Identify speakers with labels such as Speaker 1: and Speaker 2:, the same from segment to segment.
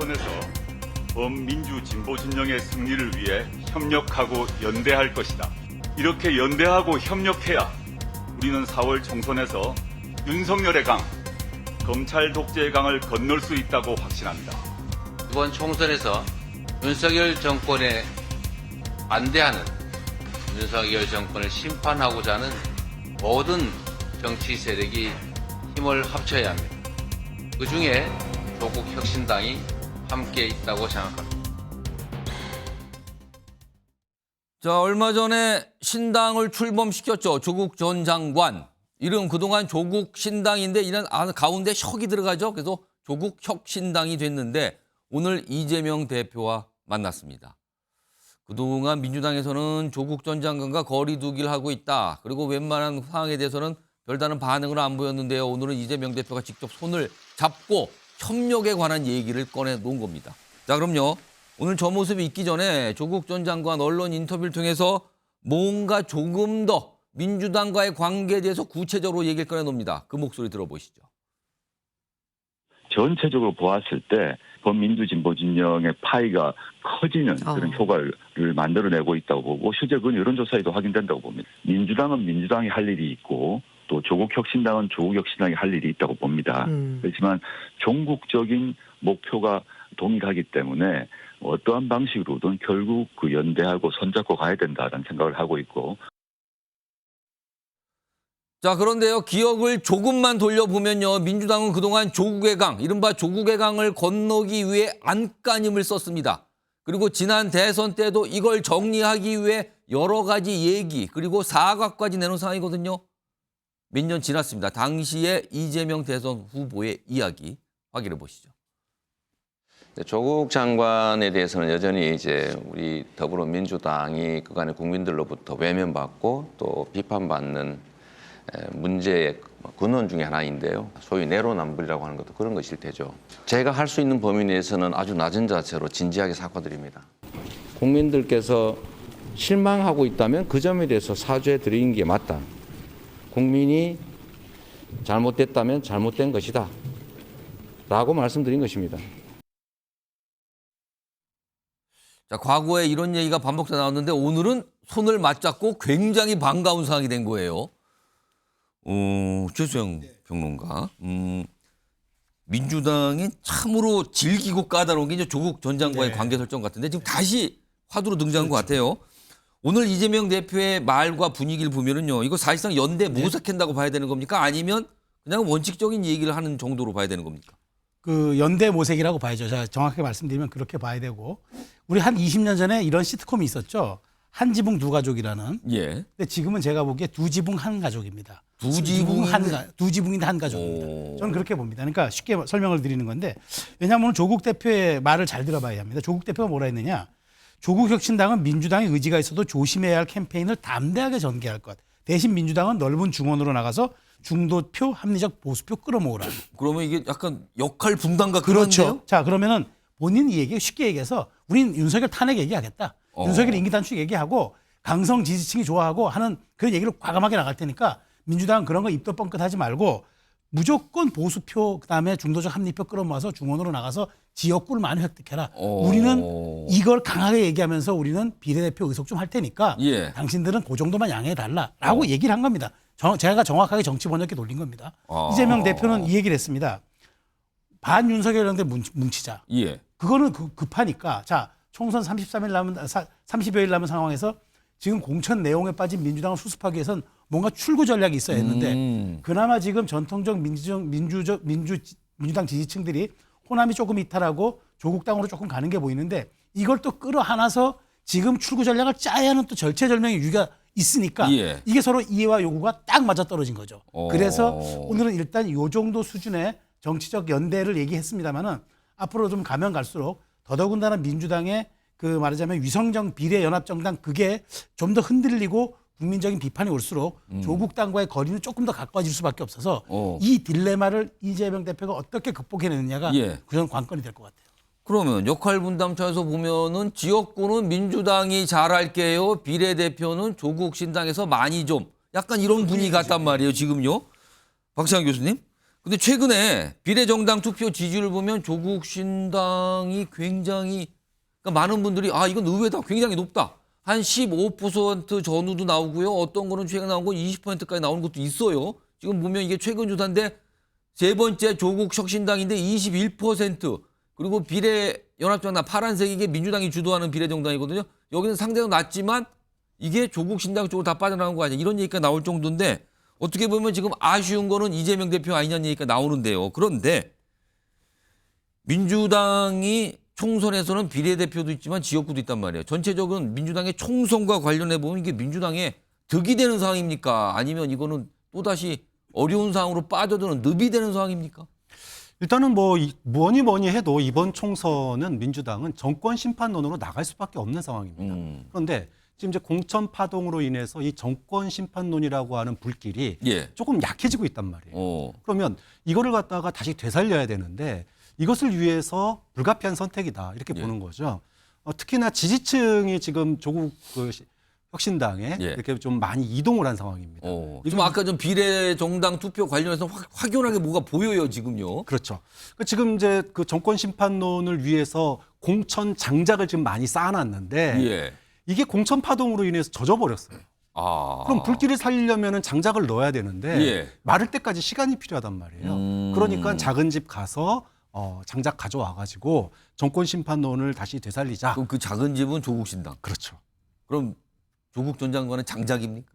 Speaker 1: 총선에서 범민주 진보 진영의 승리를 위해 협력하고 연대할 것이다. 이렇게 연대하고 협력해야 우리는 4월 총선에서 윤석열의 강, 검찰 독재의 강을 건널 수 있다고 확신합니다.
Speaker 2: 이번 총선에서 윤석열 정권에 반대하는, 윤석열 정권을 심판하고자 하는 모든 정치 세력이 힘을 합쳐야 합니다. 그중에 조국혁신당이 함께 있다고 생각합니다.
Speaker 3: 자, 얼마 전에 신당을 출범시켰죠. 조국 전 장관. 이름 그동안 조국 신당인데 이런 가운데 혁이 들어가죠. 그래서 조국 혁신당이 됐는데 오늘 이재명 대표와 만났습니다. 그동안 민주당에서는 조국 전 장관과 거리 두기를 하고 있다. 그리고 웬만한 상황에 대해서는 별다른 반응을 안 보였는데요. 오늘은 이재명 대표가 직접 손을 잡고 협력에 관한 얘기를 꺼내놓은 겁니다. 자, 그럼요. 오늘 저 모습이 있기 전에 조국 전 장관 언론 인터뷰를 통해서 뭔가 조금 더 민주당과의 관계에 대해서 구체적으로 얘기를 꺼내놉니다. 그 목소리 들어보시죠.
Speaker 4: 전체적으로 보았을 때 범민주진보 진영의 파이가 커지는 그런 효과를 만들어내고 있다고 보고 실제 그건 여론조사에도 확인된다고 봅니다. 민주당은 민주당이 할 일이 있고 또 조국혁신당은 조국혁신당이 할 일이 있다고 봅니다. 그렇지만 종국적인 목표가 동일하기 때문에 어떠한 방식으로든 결국 그 연대하고 손잡고 가야 된다는 생각을 하고 있고.
Speaker 3: 자, 그런데요. 기억을 조금만 돌려보면요. 민주당은 그동안 조국의 강, 이른바 조국의 강을 건너기 위해 안간힘을 썼습니다. 그리고 지난 대선 때도 이걸 정리하기 위해 여러 가지 얘기 그리고 사과까지 내놓은 상황이거든요. 몇 년 지났습니다. 당시에 이재명 대선 후보의 이야기 확인해 보시죠.
Speaker 2: 조국 장관에 대해서는 여전히 이제 우리 더불어민주당이 그간의 국민들로부터 외면받고 또 비판받는 문제의 근원 중에 하나인데요. 소위 내로남불이라고 하는 것도 그런 것일 테죠. 제가 할 수 있는 범위 내에서는 아주 낮은 자세로 진지하게 사과드립니다. 국민들께서 실망하고 있다면 그 점에 대해서 사죄 드리는 게 맞다. 국민이 잘못됐다면 잘못된 것이다. 라고 말씀드린 것입니다.
Speaker 3: 자, 과거에 이런 얘기가 반복돼 나왔는데 오늘은 손을 맞잡고 굉장히 반가운 상황이 된 거예요. 최수영 평론가. 민주당이 참으로 질기고 까다로운 게 이제 조국 전 장관의 관계 설정 같은데 지금 다시 화두로 등장한 것 같아요. 오늘 이재명 대표의 말과 분위기를 보면은요, 이거 사실상 연대 모색한다고 봐야 되는 겁니까? 아니면 그냥 원칙적인 얘기를 하는 정도로 봐야 되는 겁니까?
Speaker 5: 그 연대 모색이라고 봐야죠. 제가 정확하게 말씀드리면 그렇게 봐야 되고, 우리 한 20년 전에 이런 시트콤이 있었죠. 한 지붕 두 가족이라는.
Speaker 3: 예.
Speaker 5: 근데 지금은 제가 보기에 두 지붕 한 가족입니다.
Speaker 3: 두 지붕인데
Speaker 5: 한 가족입니다. 저는 그렇게 봅니다. 그러니까 쉽게 설명을 드리는 건데, 왜냐하면 조국 대표의 말을 잘 들어봐야 합니다. 조국 대표가 뭐라 했느냐? 조국혁신당은 민주당의 의지가 있어도 조심해야 할 캠페인을 담대하게 전개할 것. 대신 민주당은 넓은 중원으로 나가서 중도표, 합리적 보수표 끌어모으라.
Speaker 3: 그러면 이게 약간 역할 분담 같은
Speaker 5: 그렇죠.
Speaker 3: 건데요?
Speaker 5: 자, 그러면은 본인 얘기 쉽게 얘기해서 우린 윤석열 탄핵 얘기하겠다. 윤석열 임기 단축 얘기하고 강성 지지층이 좋아하고 하는 그런 얘기를 과감하게 나갈 테니까 민주당은 그런 거 입도 뻥끗하지 말고 무조건 보수표 그다음에 중도적 합리표 끌어모아서 중원으로 나가서 지역구를 많이 획득해라. 우리는 이걸 강하게 얘기하면서 우리는 비례대표 의석 좀 할 테니까 당신들은 그 정도만 양해해달라라고 얘기를 한 겁니다. 제가 정확하게 정치 번역기 돌린 겁니다. 이재명 대표는 이 얘기를 했습니다. 반 윤석열 연대 뭉치자. 그거는 급하니까. 자, 총선 30여일 남은 상황에서 지금 공천 내용에 빠진 민주당을 수습하기 위해서는 뭔가 출구 전략이 있어야 했는데 그나마 지금 전통적 민주당 지지층들이 호남이 조금 이탈하고 조국당으로 조금 가는 게 보이는데 이걸 또 끌어안아서 지금 출구 전략을 짜야 하는 또 절체절명의 유가 있으니까 이게 서로 이해와 요구가 딱 맞아떨어진 거죠. 그래서 오늘은 일단 요 정도 수준의 정치적 연대를 얘기했습니다마는 앞으로 좀 가면 갈수록 더더군다나 민주당의 그 말하자면 위성정 비례연합정당 그게 좀 더 흔들리고 국민적인 비판이 올수록 조국당과의 거리는 조금 더 가까워질 수밖에 없어서 이 딜레마를 이재명 대표가 어떻게 극복해내느냐가 그런 관건이 될 것 같아요.
Speaker 3: 그러면 역할 분담 차에서 보면은 지역구는 민주당이 잘할게요. 비례대표는 조국 신당에서 많이 좀 약간 이런 분위기 같단 말이에요. 지금요. 박시환 교수님. 근데 최근에 비례정당 투표 지지율을 보면 조국 신당이 굉장히 그러니까 많은 분들이 아 이건 의외다. 굉장히 높다. 한 15% 전후도 나오고요. 어떤 거는 최근 나온 건 20%까지 나오는 것도 있어요. 지금 보면 이게 최근 조사인데 세 번째 조국 혁신당인데 21% 그리고 비례연합정당 파란색 이게 민주당이 주도하는 비례정당이거든요. 여기는 상대가 낮지만 이게 조국 신당 쪽으로 다 빠져나간 거 아니야. 이런 얘기가 나올 정도인데 어떻게 보면 지금 아쉬운 거는 이재명 대표 아니냐는 얘기가 나오는데요. 그런데 민주당이 총선에서는 비례대표도 있지만 지역구도 있단 말이에요. 전체적으로 민주당의 총선과 관련해 보면 이게 민주당에 득이 되는 상황입니까? 아니면 이거는 또다시 어려운 상황으로 빠져드는 늪이 되는 상황입니까?
Speaker 6: 일단은 뭐니 해도 이번 총선은 민주당은 정권 심판론으로 나갈 수밖에 없는 상황입니다. 그런데 지금 이제 공천 파동으로 인해서 이 정권 심판론이라고 하는 불길이
Speaker 3: 예.
Speaker 6: 조금 약해지고 있단 말이에요. 그러면 이거를 갖다가 다시 되살려야 되는데 이것을 위해서 불가피한 선택이다 이렇게
Speaker 3: 예.
Speaker 6: 보는 거죠. 특히나 지지층이 지금 조국 혁신당에
Speaker 3: 예.
Speaker 6: 이렇게 좀 많이 이동을 한 상황입니다.
Speaker 3: 지금 아까 좀 비례정당 투표 관련해서 확연하게 뭐가 보여요 지금요.
Speaker 6: 그렇죠. 지금 이제 그 정권 심판론을 위해서 공천 장작을 지금 많이 쌓아놨는데
Speaker 3: 예.
Speaker 6: 이게 공천 파동으로 인해서 젖어버렸어요.
Speaker 3: 아.
Speaker 6: 그럼 불길을 살리려면 장작을 넣어야 되는데
Speaker 3: 예.
Speaker 6: 마를 때까지 시간이 필요하단 말이에요. 그러니까 작은 집 가서 장작 가져와가지고 정권 심판론을 다시 되살리자.
Speaker 3: 그럼 그 작은 집은 조국 신당.
Speaker 6: 그렇죠.
Speaker 3: 그럼 조국 전 장관은 장작입니까?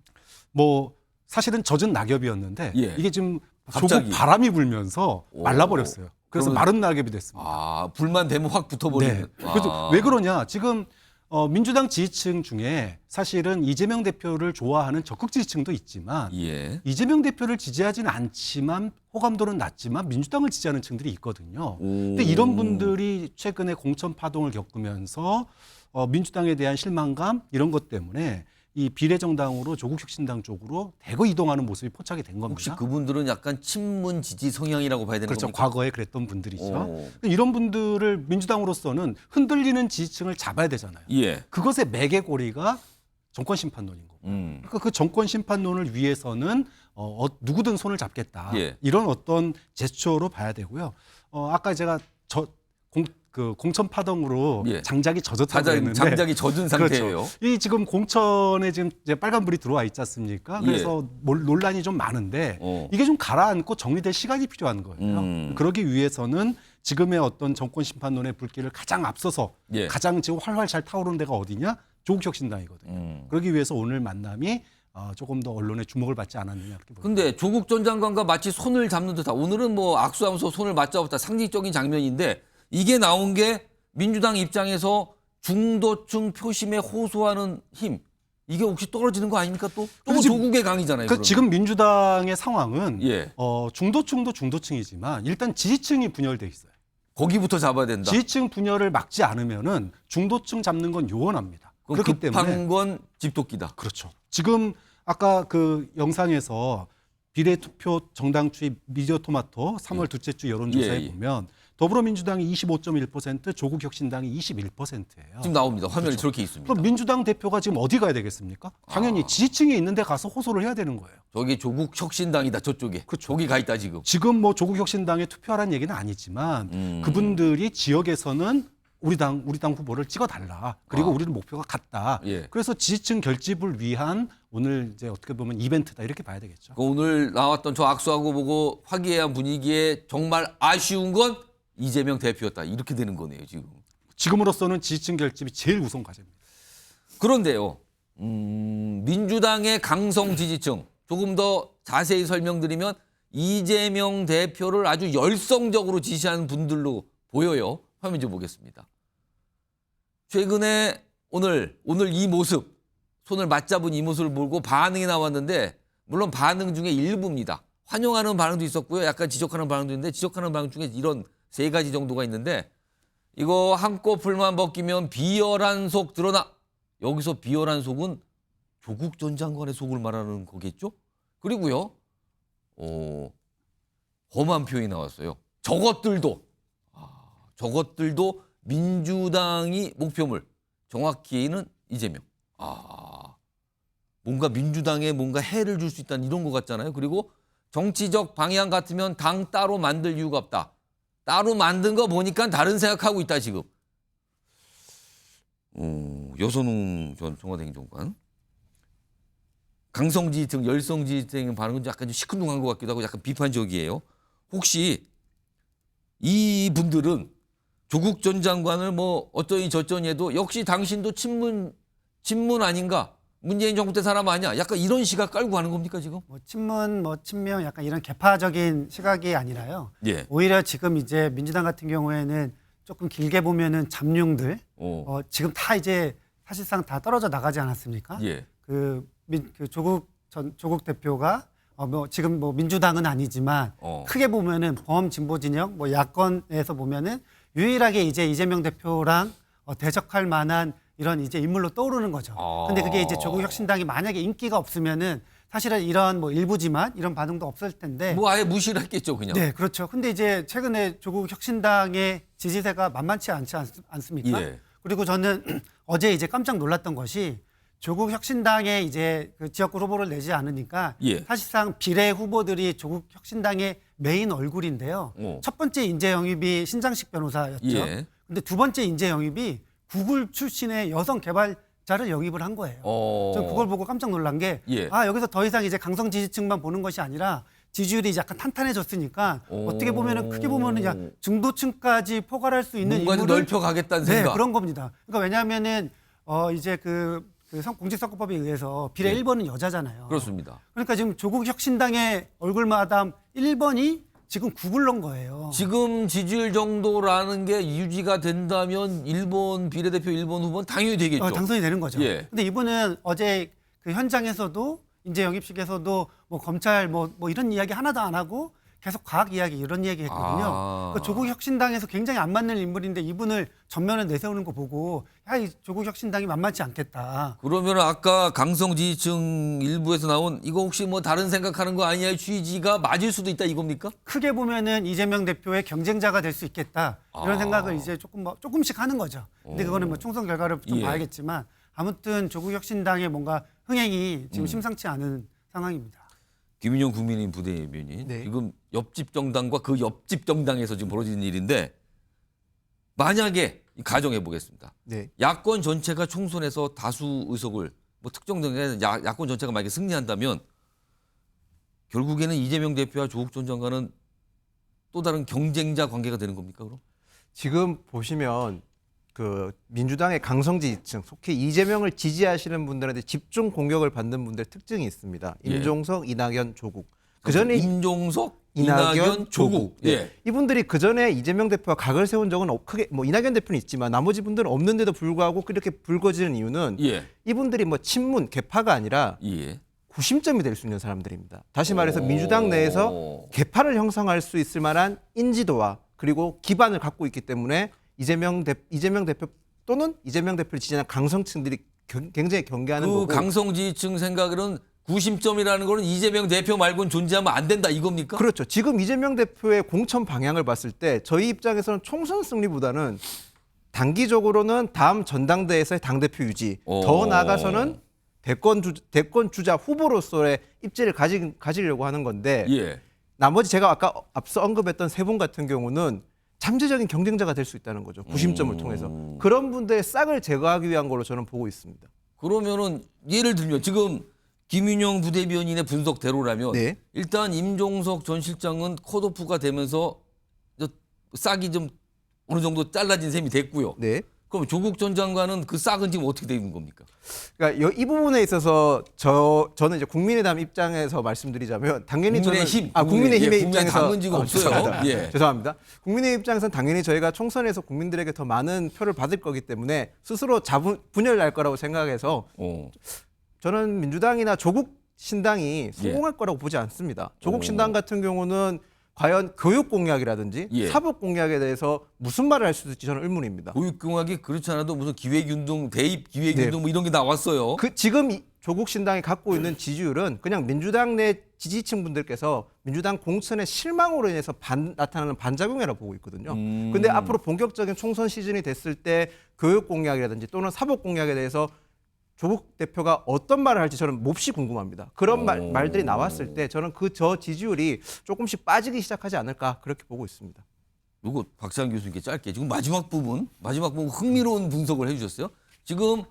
Speaker 6: 뭐 사실은 젖은 낙엽이었는데
Speaker 3: 예.
Speaker 6: 이게 지금
Speaker 3: 갑자기.
Speaker 6: 조국 바람이 불면서 말라버렸어요. 그래서
Speaker 3: 그러면-
Speaker 6: 마른 낙엽이 됐습니다.
Speaker 3: 아 불만 되면 확 붙어버리는.
Speaker 6: 네. 그래서 왜 그러냐? 지금 민주당 지지층 중에 사실은 이재명 대표를 좋아하는 적극 지지층도 있지만
Speaker 3: 예.
Speaker 6: 이재명 대표를 지지하지는 않지만 호감도는 낮지만 민주당을 지지하는 층들이 있거든요. 근데 이런 분들이 최근에 공천 파동을 겪으면서 민주당에 대한 실망감 이런 것 때문에 이 비례정당으로 조국혁신당 쪽으로 대거 이동하는 모습이 포착이 된 겁니다.
Speaker 3: 혹시 그분들은 약간 친문 지지 성향이라고 봐야 되는
Speaker 6: 그렇죠.
Speaker 3: 겁니까?
Speaker 6: 과거에 그랬던 분들이죠.
Speaker 3: 오.
Speaker 6: 이런 분들을 민주당으로서는 흔들리는 지지층을 잡아야 되잖아요.
Speaker 3: 예.
Speaker 6: 그것의 매개고리가 정권 심판론인 거고. 그러니까 그 정권 심판론을 위해서는 누구든 손을 잡겠다.
Speaker 3: 예.
Speaker 6: 이런 어떤 제스처로 봐야 되고요. 아까 제가 공천 파동으로
Speaker 3: 예.
Speaker 6: 장작이 젖었다고 했는데
Speaker 3: 장작이 젖은 상태예요.
Speaker 6: 그렇죠. 이 지금 공천에 지금 이제 빨간불이 들어와 있지 않습니까? 그래서 논란이 좀 많은데 이게 좀 가라앉고 정리될 시간이 필요한 거예요. 그러기 위해서는 지금의 어떤 정권 심판론의 불길을 가장 앞서서
Speaker 3: 예.
Speaker 6: 가장 지금 활활 잘 타오르는 데가 어디냐? 조국혁신당이거든요. 그러기 위해서 오늘 만남이 조금 더 언론의 주목을 받지 않았느냐 이렇게 봅니다.
Speaker 3: 근데 조국 전 장관과 마치 손을 잡는 듯한 오늘은 뭐 악수하면서 손을 맞잡았다 상징적인 장면인데 이게 나온 게 민주당 입장에서 중도층 표심에 호소하는 힘 이게 혹시 떨어지는 거 아닙니까 또? 또
Speaker 6: 지금-
Speaker 3: 조국의 강이잖아요.
Speaker 6: 그 지금 민주당의 상황은
Speaker 3: 예.
Speaker 6: 중도층도 중도층이지만 일단 지지층이 분열돼 있어요.
Speaker 3: 거기부터 잡아야 된다.
Speaker 6: 지지층 분열을 막지 않으면은 중도층 잡는 건 요원합니다.
Speaker 3: 그럼
Speaker 6: 그렇기
Speaker 3: 급한
Speaker 6: 때문에
Speaker 3: 건 집도끼다.
Speaker 6: 그렇죠. 지금 아까 그 영상에서 비례투표 정당 투입 미디어 토마토 3월 둘째 주 여론조사에
Speaker 3: 예.
Speaker 6: 보면 더불어민주당이 25.1%, 조국혁신당이 21%예요.
Speaker 3: 지금 나옵니다. 화면이 저렇게 있습니다.
Speaker 6: 그럼 민주당 대표가 지금 어디 가야 되겠습니까? 당연히 지지층에 있는 데 가서 호소를 해야 되는 거예요.
Speaker 3: 저기 조국 혁신당이다 저쪽에. 저기 가 있다 지금.
Speaker 6: 지금 뭐 조국혁신당에 투표하라는 얘기는 아니지만 그분들이 지역에서는 우리 당 후보를 찍어달라. 그리고 우리는 목표가 같다.
Speaker 3: 예.
Speaker 6: 그래서 지지층 결집을 위한 오늘 이제 어떻게 보면 이벤트다 이렇게 봐야 되겠죠.
Speaker 3: 그 오늘 나왔던 저 악수하고 보고 화기애애한 분위기에 정말 아쉬운 건 이재명 대표였다. 이렇게 되는 거네요 지금.
Speaker 6: 지금으로서는 지지층 결집이 제일 우선 과제입니다.
Speaker 3: 그런데요. 민주당의 강성 지지층 조금 더 자세히 설명드리면 이재명 대표를 아주 열성적으로 지지하는 분들로 보여요. 화면 좀 보겠습니다. 최근에 오늘 이 모습 손을 맞잡은 이 모습을 보고 반응이 나왔는데 물론 반응 중에 일부입니다. 환영하는 반응도 있었고요. 약간 지적하는 반응도 있는데 지적하는 반응 중에 이런 세 가지 정도가 있는데 이거 한꺼풀만 벗기면 비열한 속 드러나. 여기서 비열한 속은 조국 전 장관의 속을 말하는 거겠죠? 그리고요. 험한 표현이 나왔어요. 저것들도 민주당이 목표물. 정확히는 이재명. 뭔가 민주당에 뭔가 해를 줄 수 있다는 이런 것 같잖아요. 그리고 정치적 방향 같으면 당 따로 만들 이유가 없다. 따로 만든 거 보니까 다른 생각하고 있다 지금. 여선웅 전 청와대 행정관. 강성지지층, 열성지지층 반응은 약간 좀 시큰둥한 것 같기도 하고 약간 비판적이에요. 혹시 이 분들은 조국 전 장관을 뭐 어쩌니 저쩌니 해도 역시 당신도 친문 아닌가? 문재인 정부 때 사람 아니야? 약간 이런 시각 깔고 가는 겁니까 지금?
Speaker 7: 뭐 친문, 뭐 친명 약간 이런 개파적인 시각이 아니라요.
Speaker 3: 예.
Speaker 7: 오히려 지금 이제 민주당 같은 경우에는 조금 길게 보면은 잠룡들 지금 다 이제 사실상 다 떨어져 나가지 않았습니까?
Speaker 3: 예.
Speaker 7: 그 조국 대표가 뭐 지금 뭐 민주당은 아니지만 크게 보면은 범진보 진영 뭐 야권에서 보면은 유일하게 이제 이재명 대표랑 대적할 만한 이런 이제 인물로 떠오르는 거죠. 근데 그게 이제 조국 혁신당이 만약에 인기가 없으면은 사실은 이런 뭐 일부지만 이런 반응도 없을 텐데.
Speaker 3: 뭐 아예 무시를 했겠죠 그냥.
Speaker 7: 네, 그렇죠. 근데 이제 최근에 조국 혁신당의 지지세가 만만치 않지 않습니까?
Speaker 3: 예.
Speaker 7: 그리고 저는 어제 이제 깜짝 놀랐던 것이 조국 혁신당에 이제 그 지역구 후보를 내지 않으니까
Speaker 3: 예.
Speaker 7: 사실상 비례 후보들이 조국 혁신당의 메인 얼굴인데요. 첫 번째 인재 영입이 신장식 변호사였죠.
Speaker 3: 예.
Speaker 7: 근데 두 번째 인재 영입이 구글 출신의 여성 개발자를 영입을 한 거예요. 저는 그걸 보고 깜짝 놀란 게
Speaker 3: 예.
Speaker 7: 여기서 더 이상 이제 강성 지지층만 보는 것이 아니라 지지율이 약간 탄탄해졌으니까 어떻게 보면은 크게 보면은 야 중도층까지 포괄할 수 있는
Speaker 3: 뭔가 좀
Speaker 7: 인물을
Speaker 3: 넓혀가겠다는 생각.
Speaker 7: 네, 그런 겁니다. 그러니까 왜냐하면은 이제 공직선거법에 의해서 비례
Speaker 3: 네.
Speaker 7: 1번은 여자잖아요.
Speaker 3: 그렇습니다.
Speaker 7: 그러니까 지금 조국 혁신당의 얼굴마담 1번이 지금 구글러인 거예요.
Speaker 3: 지금 지지율 정도라는 게 유지가 된다면 일본 비례대표 일본 후보는 당연히 되겠죠.
Speaker 7: 당선이 되는 거죠.
Speaker 3: 예.
Speaker 7: 근데 이분은 어제 그 현장에서도 인재 영입식에서도 뭐 검찰 뭐 이런 이야기 하나도 안 하고 계속 과학 이야기 이런 이야기 했거든요. 그러니까 조국 혁신당에서 굉장히 안 맞는 인물인데 이분을 전면에 내세우는 거 보고 이 조국 혁신당이 만만치 않겠다.
Speaker 3: 그러면 아까 강성 지지층 일부에서 나온 이거 혹시 뭐 다른 생각하는 거 아니냐의 취지가 맞을 수도 있다 이겁니까?
Speaker 7: 크게 보면은 이재명 대표의 경쟁자가 될 수 있겠다 이런 생각을 이제 조금씩 하는 거죠. 근데 그거는 뭐 총선 결과를 좀
Speaker 3: 예.
Speaker 7: 봐야겠지만 아무튼 조국 혁신당의 뭔가 흥행이 지금 심상치 않은 상황입니다.
Speaker 3: 김인영 국민의힘 부대변인
Speaker 8: 네.
Speaker 3: 지금 옆집 정당과 그 옆집 정당에서 지금 벌어지는 일인데 만약에 가정해 보겠습니다.
Speaker 8: 네.
Speaker 3: 야권 전체가 총선에서 다수 의석을 뭐 특정 정당에 야권 전체가 만약에 승리한다면 결국에는 이재명 대표와 조국 전 장관은 또 다른 경쟁자 관계가 되는 겁니까 그럼?
Speaker 8: 지금 보시면 그 민주당의 강성 지지층, 속히 이재명을 지지하시는 분들한테 집중 공격을 받는 분들의 특징이 있습니다.
Speaker 3: 예.
Speaker 8: 임종석, 이낙연, 조국. 그 전에
Speaker 3: 임종석, 이낙연, 조국. 예.
Speaker 8: 이분들이 그 전에 이재명 대표와 각을 세운 적은 크게 뭐 이낙연 대표는 있지만 나머지 분들은 없는데도 불구하고 그렇게 불거지는 이유는
Speaker 3: 예.
Speaker 8: 이분들이 뭐 친문 개파가 아니라
Speaker 3: 예.
Speaker 8: 구심점이 될 수 있는 사람들입니다. 다시 말해서 민주당 내에서 개파를 형성할 수 있을 만한 인지도와 그리고 기반을 갖고 있기 때문에 이재명 대표 또는 이재명 대표를 지지하는 강성층들이 굉장히 경계하는
Speaker 3: 그
Speaker 8: 거고.
Speaker 3: 강성 지지층 생각으로는 구심점이라는 거는 이재명 대표 말고는 존재하면 안 된다 이겁니까?
Speaker 8: 그렇죠. 지금 이재명 대표의 공천 방향을 봤을 때 저희 입장에서는 총선 승리보다는 단기적으로는 다음 전당대회에서의 당대표 유지, 더 나아가서는 대권 주자 후보로서의 입지를 가지려고 하는 건데
Speaker 3: 예.
Speaker 8: 나머지 제가 아까 앞서 언급했던 세 분 같은 경우는 잠재적인 경쟁자가 될 수 있다는 거죠. 구심점을 통해서. 그런 분들의 싹을 제거하기 위한 걸로 저는 보고 있습니다.
Speaker 3: 그러면은 예를 들면 지금 김윤영 부대변인의 분석대로라면
Speaker 8: 네.
Speaker 3: 일단 임종석 전 실장은 컷오프가 되면서 싹이 좀 어느 정도 잘라진 셈이 됐고요.
Speaker 8: 네.
Speaker 3: 그럼 조국 전 장관은 그 싹은 지금 어떻게 되는 겁니까?
Speaker 8: 그러니까 이 부분에 있어서 저는 이제 국민의당 입장에서 말씀드리자면 당연히
Speaker 3: 국민의힘,
Speaker 8: 국민의힘의
Speaker 3: 예,
Speaker 8: 입장에서
Speaker 3: 당은 지금 없어요.
Speaker 8: 죄송합니다.
Speaker 3: 예.
Speaker 8: 죄송합니다. 국민의힘 입장에서는 당연히 저희가 총선에서 국민들에게 더 많은 표를 받을 거기 때문에 스스로 분열 날 거라고 생각해서 저는 민주당이나 조국 신당이 성공할 거라고 보지 않습니다. 조국 신당 같은 경우는 과연 교육 공약이라든지
Speaker 3: 예.
Speaker 8: 사법 공약에 대해서 무슨 말을 할 수 있을지 저는 의문입니다.
Speaker 3: 교육공학이 그렇지 않아도 무슨 기획운동, 대입 기획운동 뭐 이런 게 나왔어요.
Speaker 8: 지금 조국 신당이 갖고 있는 지지율은 그냥 민주당 내 지지층 분들께서 민주당 공천의 실망으로 인해서 나타나는 반작용이라고 보고 있거든요. 근데 앞으로 본격적인 총선 시즌이 됐을 때 교육 공약이라든지 또는 사법 공약에 대해서 조국 대표가 어떤 말을 할지 저는 몹시 궁금합니다. 그런 말들이 나왔을 때 저는 저 지지율이 조금씩 빠지기 시작하지 않을까 그렇게 보고 있습니다.
Speaker 3: 이거 박상 교수님께 짧게 지금 마지막 부분 흥미로운 분석을 해주셨어요. 지금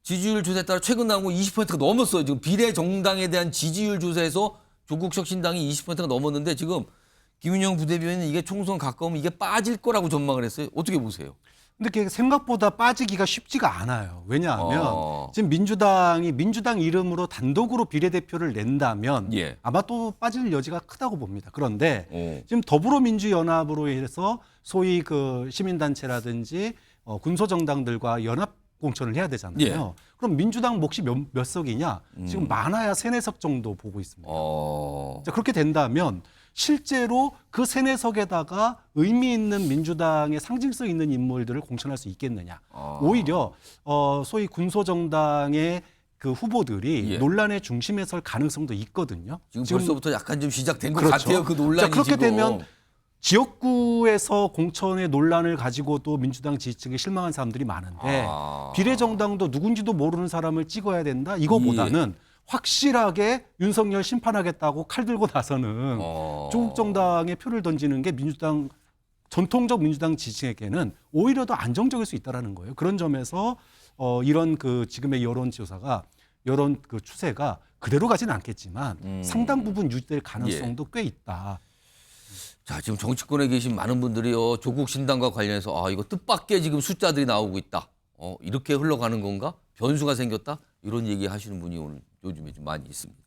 Speaker 3: 지지율 조사에 따라 최근 나온 거 20%가 넘었어요. 지금 비례 정당에 대한 지지율 조사에서 조국 혁신당이 20%가 넘었는데 지금 김윤영 부대변인은 이게 총선 가까우면 이게 빠질 거라고 전망을 했어요. 어떻게 보세요?
Speaker 6: 근데 그게 생각보다 빠지기가 쉽지가 않아요. 왜냐하면 지금 민주당이 민주당 이름으로 단독으로 비례대표를 낸다면
Speaker 3: 예.
Speaker 6: 아마 또 빠질 여지가 크다고 봅니다. 그런데 지금 더불어민주연합으로 해서 소위 그 시민단체라든지 군소정당들과 연합 공천을 해야 되잖아요.
Speaker 3: 예.
Speaker 6: 그럼 민주당 몫이 몇 석이냐? 지금 많아야 3-4석 정도 보고 있습니다. 자, 그렇게 된다면 실제로 그 3-4석에다가 의미 있는 민주당의 상징성 있는 인물들을 공천할 수 있겠느냐. 오히려 소위 군소정당의 그 후보들이
Speaker 3: 예.
Speaker 6: 논란의 중심에 설 가능성도 있거든요.
Speaker 3: 지금 벌써부터 약간 좀 시작된 것
Speaker 6: 그렇죠.
Speaker 3: 같아요. 그 논란이
Speaker 6: 자, 그렇게
Speaker 3: 지금.
Speaker 6: 되면 지역구에서 공천의 논란을 가지고도 민주당 지지층에 실망한 사람들이 많은데 비례정당도 누군지도 모르는 사람을 찍어야 된다? 이거보다는 확실하게 윤석열 심판하겠다고 칼 들고 나서는 조국 정당에 표를 던지는 게 민주당 전통적 민주당 지지층에게는 오히려 더 안정적일 수 있다라는 거예요. 그런 점에서 이런 그 지금의 여론조사가 여론 그 추세가 그대로 가지는 않겠지만 상당 부분 유지될 가능성도 꽤 있다.
Speaker 3: 자, 지금 정치권에 계신 많은 분들이요. 조국 신당과 관련해서 이거 뜻밖의 지금 숫자들이 나오고 있다. 이렇게 흘러가는 건가? 변수가 생겼다? 이런 얘기 하시는 분이 오늘 요즘에 좀 많이 있습니다.